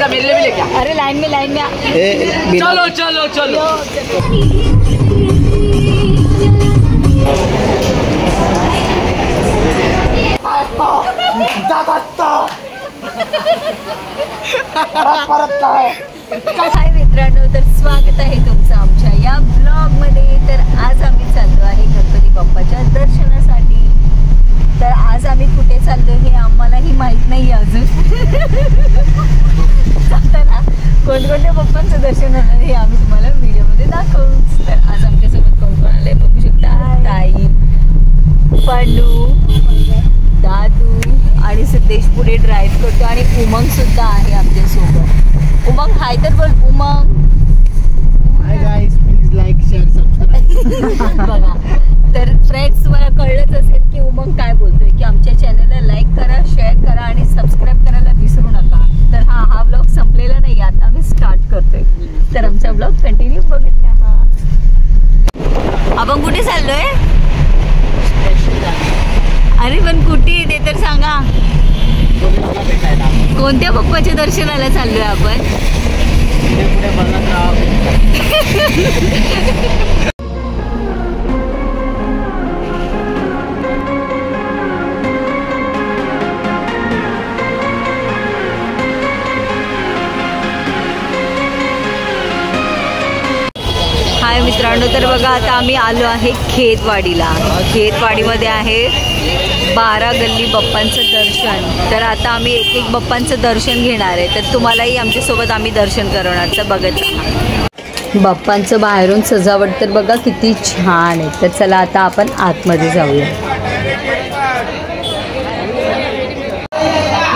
लेके मेरे लिए भी लेके। अरे लाइन में चलो चलो चलो। हाय मित्रांनो, तर स्वागत आहे तुमचं आमच्या या ब्लॉग मध्ये। तर आज आम्ही चाललो आहे गणपती बाप्पाच्या दर्शनासाठी। तर आज आम्ही कुठे चाललो हे आम्हालाही माहित नाही अजून। जाताना कोणकोणत्या बाप्पांचं दर्शन होणार हे आम्ही तुम्हाला व्हिडिओमध्ये दाखवू। तर आज आमच्यासोबत कोण कोण आलंय बघू शकता। ताई, पांडू, दादू आणि सिद्धेश पुढे ड्राईव्ह करतो आणि उमंग सुद्धा आहे आमच्यासोबत। उमंग हाय तर बोल। Umang hi guys, please like share subscribe. बघा तर फ्रेंड्स, तुम्हाला कळलंच असेल की उमंग काय बोलतोय की आमच्या चॅनलला लाईक करा, शेअर करा आणि सबस्क्राईब करायला विसरू नका। तर हा ब्लॉग संपलेला नाही, आता आम्ही स्टार्ट करतोय। तर आमचा ब्लॉग कंटिन्यू बघत राहा। आपण कुठे चाललोय? अरे पण कुठे ते तर सांगा। कोणत्या बाप्पाच्या दर्शनाला चाललोय आपण? हाय मित्रांनो, तर बघा आता आम्ही आलो आहे खेतवाडीला। खेतवाडीमध्ये आहे 12 गल्ली बाप्पांचं दर्शन। तर आता आम्ही एक एक बाप्पांचं दर्शन घेणार आहे। तर तुम्हालाही आमच्यासोबत आम्ही दर्शन करवणार, तर बघत राहा। बाप्पांचं बाहेरून सजावट तर बघा किती छान आहे। तर चला आता आपण आतमध्ये जाऊया।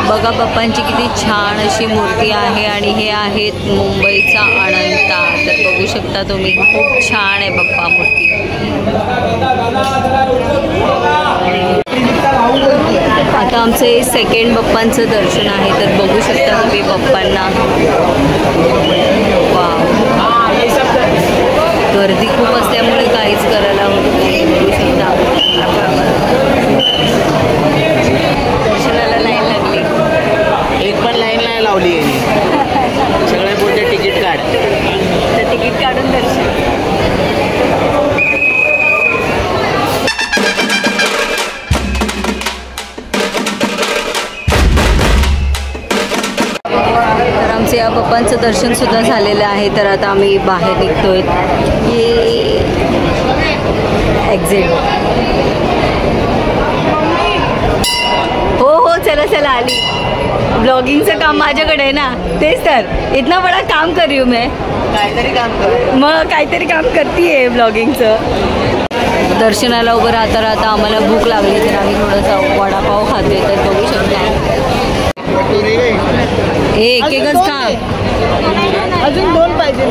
बघा बाप्पांची किती छान अशी मूर्ती आहे आणि हे आहेत मुंबईचा अनंता। तर बघू शकता तुम्ही, खूप छान आहे बाप्पा मूर्ती। आता आमचं हे सेकंड बाप्पांचं दर्शन आहे। तर बघू शकता तुम्ही बाप्पांना। वाव, गर्दी खूप असल्यामुळे काहीच करायला होत नाही। बघू शकता दर्शनाला लाईन लागली। एक पण लाईन नाही लावली आहे, सगळे बोलते तिकीट काढ। तर तिकीट काढून दर्शन। तर आमचं या बाप्पांचं दर्शन सुद्धा झालेलं आहे। तर आता आम्ही बाहेर निघतोय। ये एक्झिट। हो हो, चला चला आली। ब्लॉगिंगचं काम माझ्याकडे आहे ना, तेच तर इतना बडा काम कर रही हूँ मैं। काहीतरी काम कर, मग काहीतरी काम करतीये ब्लॉगिंगचं। दर्शनाला उभं राहता राहता आम्हाला भूक लागली, तर आम्ही थोडासा वडापाव खातोय। तर बघू शकता एक एकच खा, अजून 2 पाहिजे।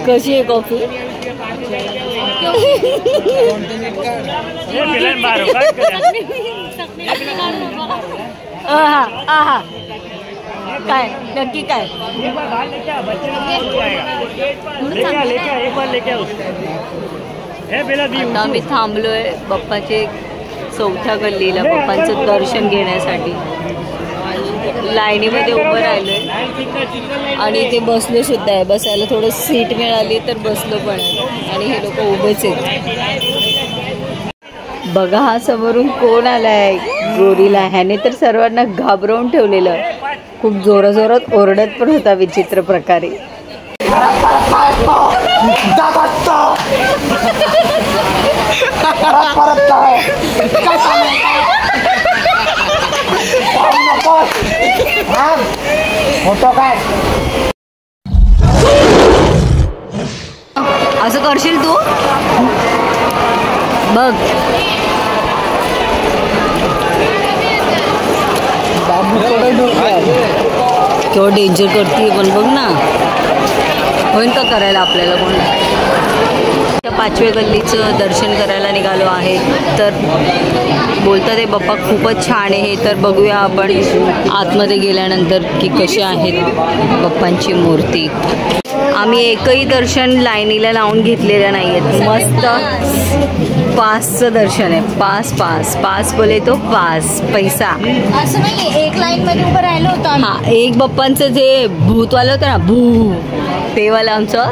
कशी आहे कॉफी? आहा, काय नक्की काय? आता आम्ही थांबलोय बाप्पाचे 4थ्या गल्लीला बाप्पांचं दर्शन घेण्यासाठी। लाईनीमध्ये उभं राहिलोय आणि इथे बसलो सुद्धा आहे। बसायला थोडं सीट मिळाली तर बसलो पण आहे। आणि हे लोक उभेच आहेत। बघा हा समोरून कोण आलाय, गोरीला। ह्याने तर सर्वांना घाबरवून ठेवलेलं। खूप जोराजोरात ओरडत पण होता विचित्र प्रकारे। असं करशील तू? बघ केवढं डेंजर करते, पण बघ ना होईल का करायला आपल्याला कोण। 5व्या गल्लीचं दर्शन करायला निघालो आहे। तर बोलतात ते बाप्पा खूपच छान आहे। तर बघूया आपण आतमध्ये गेल्यानंतर की कशी आहेत बाप्पांची मूर्ती। आम्ही एकही दर्शन लाईनीला लावून घेतलेलं नाही आहेत. मस्त पासचं दर्शन आहे. पास बोले तो पास पैसा. असं नाही एक लाईन मध्ये उभं राहिलो होतो आम्ही. हा, एक बाप्पांचं जे भूतवालं होतं ना, ते वाला आमचं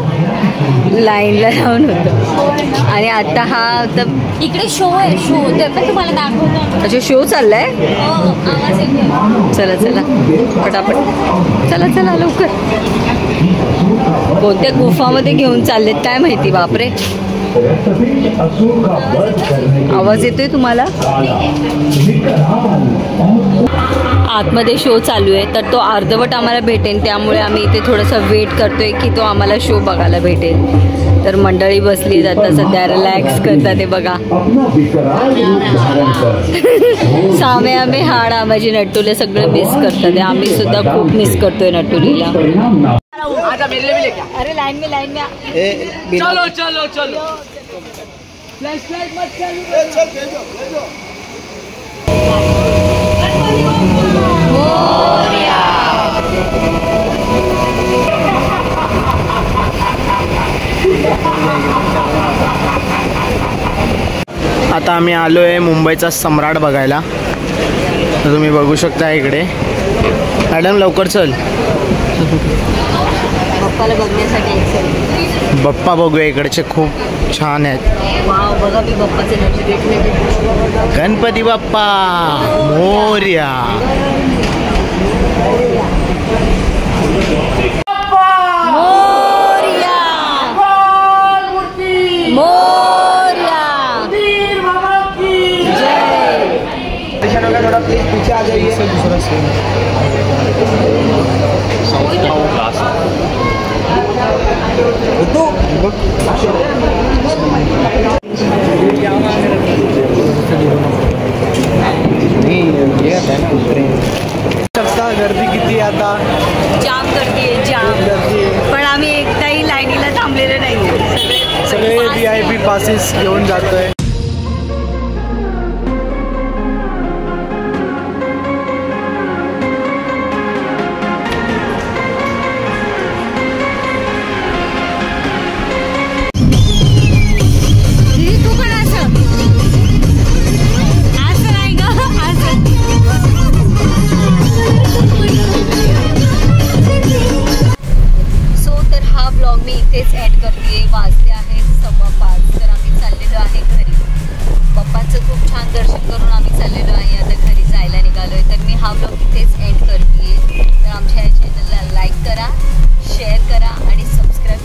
लाईनला लावून होतं. आणि आता हा तर इकडे शो आहे. शो ते पण तुम्हाला दाखवतो. अच्छा, शो चाललाय. आवाज येतो. चला पटापट चला लवकर. कोणत्या गुफामध्ये घेऊन चाललेत काय माहिती. बापरे, आवाज येतोय तुम्हाला. आतमध्ये शो चालू आहे तर तो अर्धवट आम्हाला भेटेल, त्यामुळे आम्ही इथे थोडंसं वेट करतोय की तो आम्हाला शो बघायला भेटेल. तर मंडळी बसली जातात सध्या, रिलॅक्स करतात ते बघा. सामे आम्ही हाडा माझी नटुले सगळं मिस करतात. आम्ही सुद्धा खूप मिस करतोय नटुलीला. अरे लाईन में चलो चलो चलो आता आम्ही आलो आहे मुंबईचा सम्राट बघायला. तर तुम्ही बघू शकता इकडे. मॅडम लवकर चल. बाप्पाला बघण्यासाठी बाप्पा बघूया इकडचे खूप छान आहेत. वाव, बघा मी बाप्पाचे नटू. गणपती बाप्पा मोरया. थोड़ा प्लीज पीछे आ जाइए. गर्दी किती आता. जाम गर्दी आहे, जाम. पण आम्ही एकदाही लाईनीला थांबलेले नाही. सगळे VIP पासेस घेऊन जातोय. मी इथेच ॲड करते. वाजले आहेत 5:15. तर आम्ही चाललेलो आहे घरी. बाप्पांचं खूप छान दर्शन करून आम्ही चाललेलो आहे आता घरी जायला निघालो आहे. तर मी हा ब्लॉग इथेच एंड करते. तर आमच्या या चॅनलला लाईक करा, शेअर करा आणि सबस्क्राईब